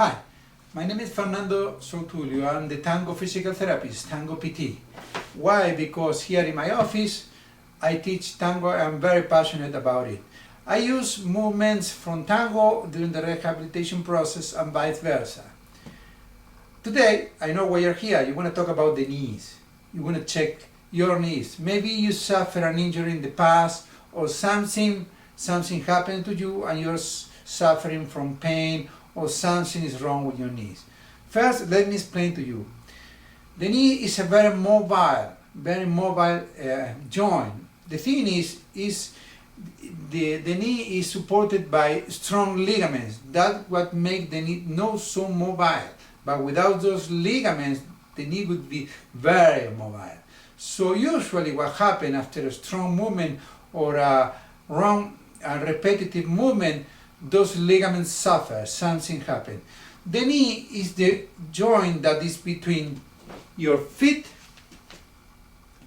Hi, my name is Fernando Soutulio. I'm the Tango physical therapist, Tango PT. Why? Because here in my office I teach Tango. I'm very passionate about it. I use movements from Tango during the rehabilitation process and vice versa. Today, I know why you're here. You want to talk about the knees. You want to check your knees. Maybe you suffered an injury in the past or something happened to you and you're suffering from pain or something is wrong with your knees. First, let me explain to you. The knee is a very mobile joint. The thing is the knee is supported by strong ligaments. That's what makes the knee not so mobile. But without those ligaments, the knee would be very mobile. So usually what happens after a strong movement or a repetitive movement, those ligaments suffer, something happens. The knee is the joint that is between your feet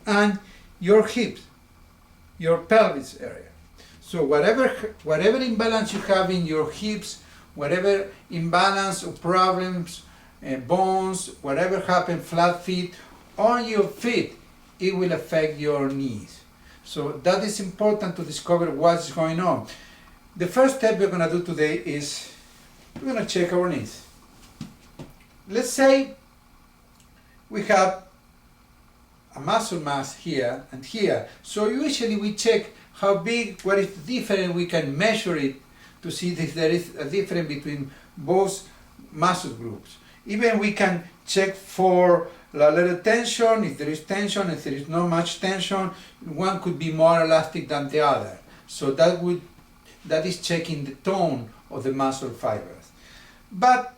and your hips, your pelvis area. So whatever imbalance you have in your hips, whatever imbalance or problems, bones, whatever happens, flat feet, on your feet, it will affect your knees. So that is important to discover what's going on. The first step we're going to do today is we're going to check our knees. Let's say we have a muscle mass here and here. So usually we check how big, what is the difference, we can measure it to see if there is a difference between both muscle groups. Even we can check for a little tension, if there is tension, if there is not much tension, one could be more elastic than the other. So that is checking the tone of the muscle fibers. But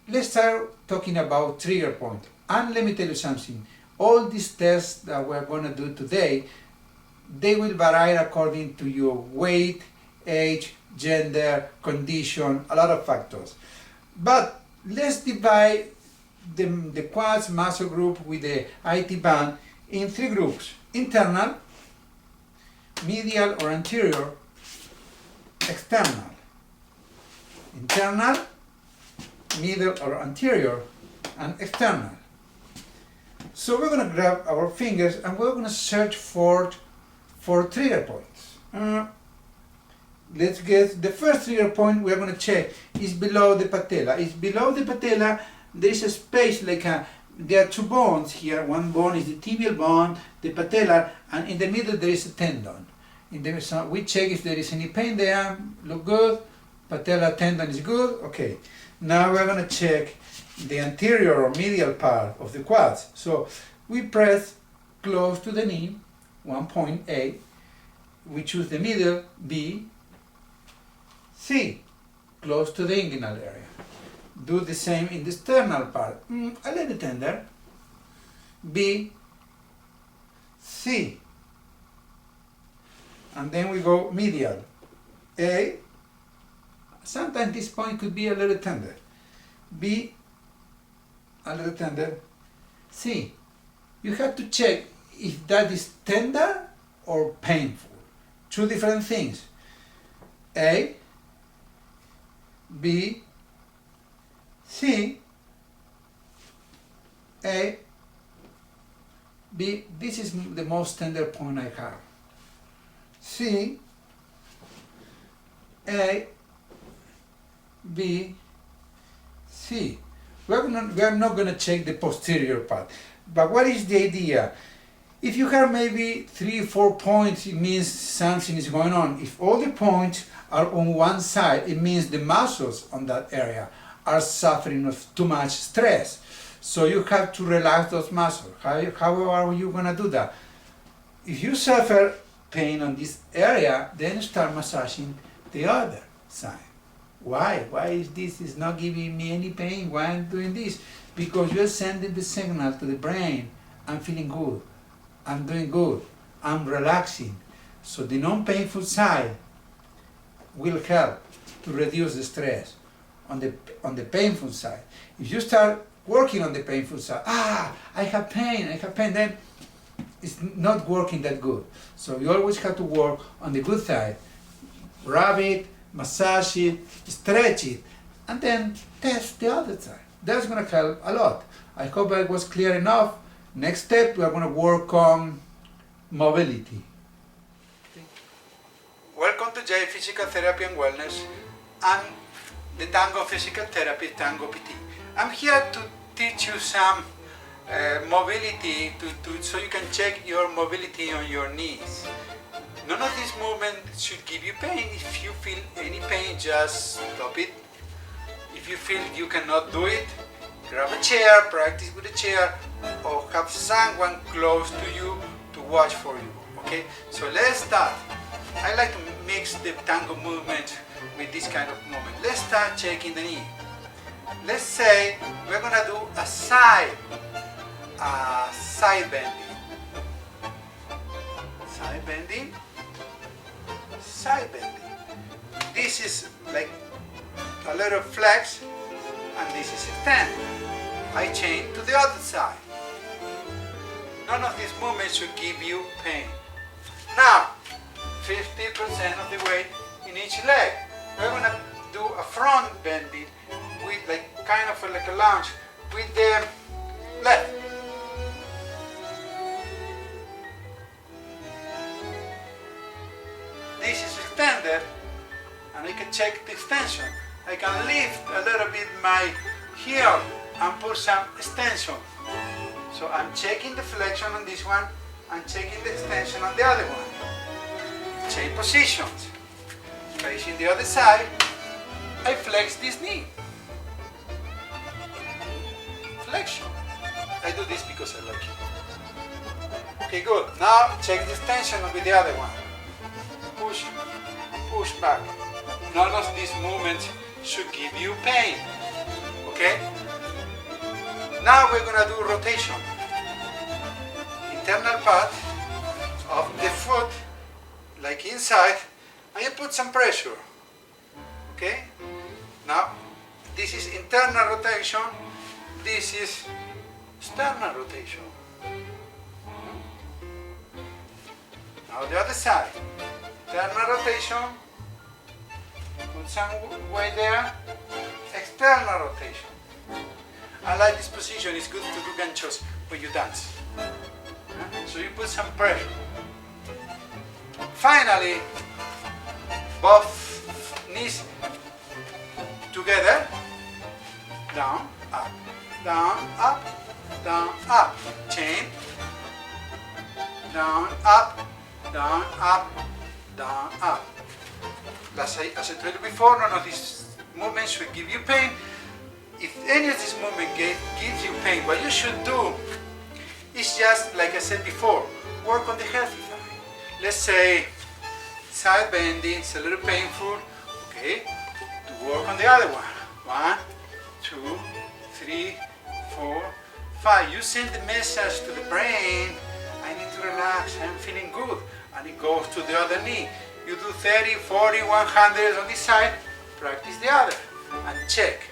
let's start talking about trigger point. And let me tell you something. All these tests that we're going to do today, they will vary according to your weight, age, gender, condition, a lot of factors. But let's divide the quads muscle group with the IT band in three groups: internal, medial or anterior, external. Internal, middle or anterior, and external. So we're going to grab our fingers and we're going to search for trigger points. Let's get the first trigger point we're going to check is below the patella. It's below the patella. There is a space there are two bones here. One bone is the tibial bone, the patella, and in the middle there is a tendon. We check if there is any pain there. Look good. Patella tendon is good. Okay. Now we're going to check the anterior or medial part of the quads. So we press close to the knee, 1 point A. We choose the middle, B, C, close to the inguinal area. Do the same in the sternal part, a little tender, B, C. And then we go medial, A. Sometimes this point could be a little tender, B, a little tender, C. You have to check if that is tender or painful. Two different things. A, B, C, A, B. This is the most tender point I have. C, A, B, C. We are not going to check the posterior part. But what is the idea? If you have maybe 3-4 points, it means something is going on. If all the points are on one side, it means the muscles on that area are suffering of too much stress. So you have to relax those muscles. How are you going to do that? If you suffer pain on this area, then start massaging the other side. Why? Why is this is not giving me any pain? Why am I doing this? Because you're sending the signal to the brain, I'm feeling good, I'm doing good, I'm relaxing. So the non-painful side will help to reduce the stress on the painful side. If you start working on the painful side, I have pain, then it's not working that good. So you always have to work on the good side. Rub it, massage it, stretch it. and then test the other side. That's going to help a lot. I hope that was clear enough. Next step, we are going to work on mobility. Welcome to J Physical Therapy and Wellness. I'm the Tango Physical Therapist, Tango PT. I'm here to teach you some mobility so you can check your mobility on your knees. None of these movements should give you pain. If you feel any pain, just stop it. If you feel you cannot do it, grab a chair, practice with a chair, or have someone close to you to watch for you. Okay, so let's start. I like to mix the tango movement with this kind of movement. Let's start checking the knee. Let's say we're gonna do a side bending. Side bending. Side bending. This is like a little flex, and this is extend. I change to the other side. None of these movements should give you pain. Now, 50% of the weight in each leg. We're gonna do a front bending with kind of like a lunge with the left. This is extended, and I can check the extension. I can lift a little bit my heel and put some extension. So I'm checking the flexion on this one and checking the extension on the other one. Change positions. Facing the other side, I flex this knee. Flexion. I do this because I like it. Okay, good. Now check the extension with the other one. Push, push back. None of these movements should give you pain. Okay? Now we're gonna do rotation. Internal part of the foot, like inside, and you put some pressure. Okay? Now, this is internal rotation, this is external rotation. Now the other side. Internal rotation, put some weight there, external rotation. I like this position, it's good to do ganchos when you dance. So you put some pressure. Finally, both knees together, down, up, down, up, down, up, chain, down, up, down, up, down, up. As I told you before, none of these movements should give you pain. If any of this movement gives you pain, what you should do is just, like I said before, work on the healthy side. Let's say side bending, it's a little painful, okay? To work on the other one. 1, 2, 3, 4, 5. You send the message to the brain, I need to relax, I'm feeling good. And it goes to the other knee. You do 30, 40, 100 on this side, practice the other, and check.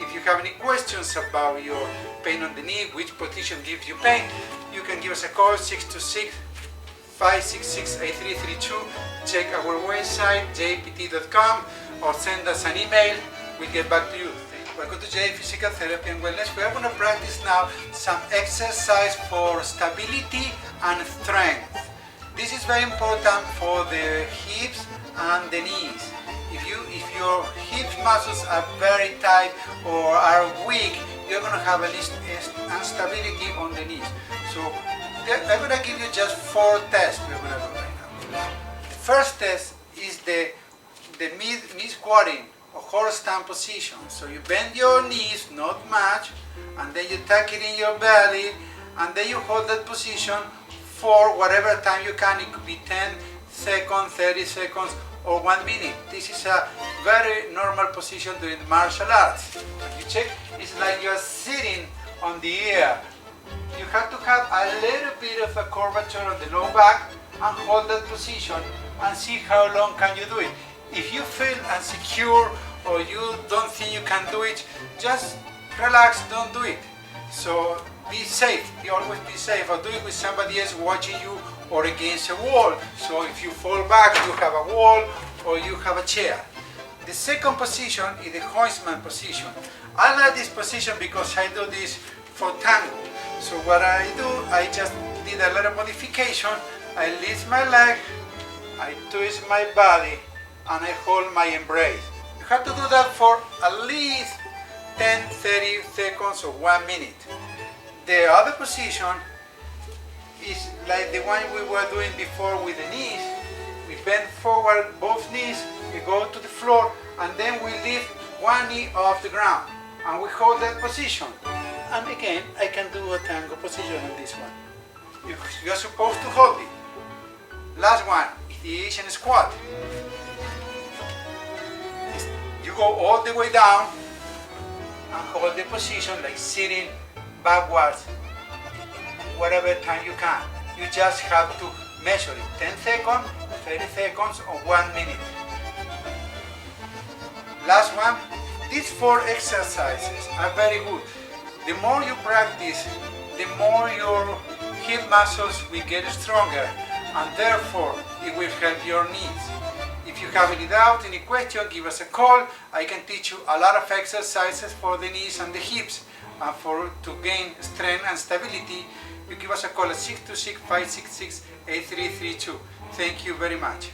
If you have any questions about your pain on the knee, which position gives you pain, you can give us a call, 626-566-8332. Check our website, jpt.com, or send us an email. We'll get back to you. Welcome to J Physical Therapy and Wellness. We are going to practice now some exercise for stability and strength. This is very important for the hips and the knees. If your hip muscles are very tight or are weak, you're going to have a little instability on the knees. So I'm going to give you just 4 tests we're going to do right now. The first test is the knee squatting or horse stand position. So you bend your knees, not much, and then you tuck it in your belly, and then you hold that position for whatever time you can. It could be 10 seconds, 30 seconds, or 1 minute. This is a very normal position during martial arts. When you check, it's like you're sitting on the air. You have to have a little bit of a curvature on the low back and hold that position and see how long can you do it. If you feel insecure or you don't think you can do it, just relax, don't do it. So be safe, always be safe, or do it with somebody else watching you or against a wall. So if you fall back, you have a wall or you have a chair. The second position is the Heusman position. I like this position because I do this for tango. So what I do, I just did a little modification. I lift my leg, I twist my body, and I hold my embrace. You have to do that for at least 10-30 seconds or 1 minute. The other position is like the one we were doing before with the knees. We bend forward both knees, we go to the floor, and then we lift one knee off the ground, and we hold that position. And again, I can do a tango position on this one. You're supposed to hold it. Last one is the Asian squat. You go all the way down and hold the position like sitting backwards, whatever time you can. You just have to measure it, 10 seconds, 30 seconds, or 1 minute. Last one, these 4 exercises are very good. The more you practice, the more your hip muscles will get stronger, and therefore it will help your knees. If you have any doubt, any question, give us a call. I can teach you a lot of exercises for the knees and the hips, and to gain strength and stability. You give us a call at 626-566-8332. Thank you very much.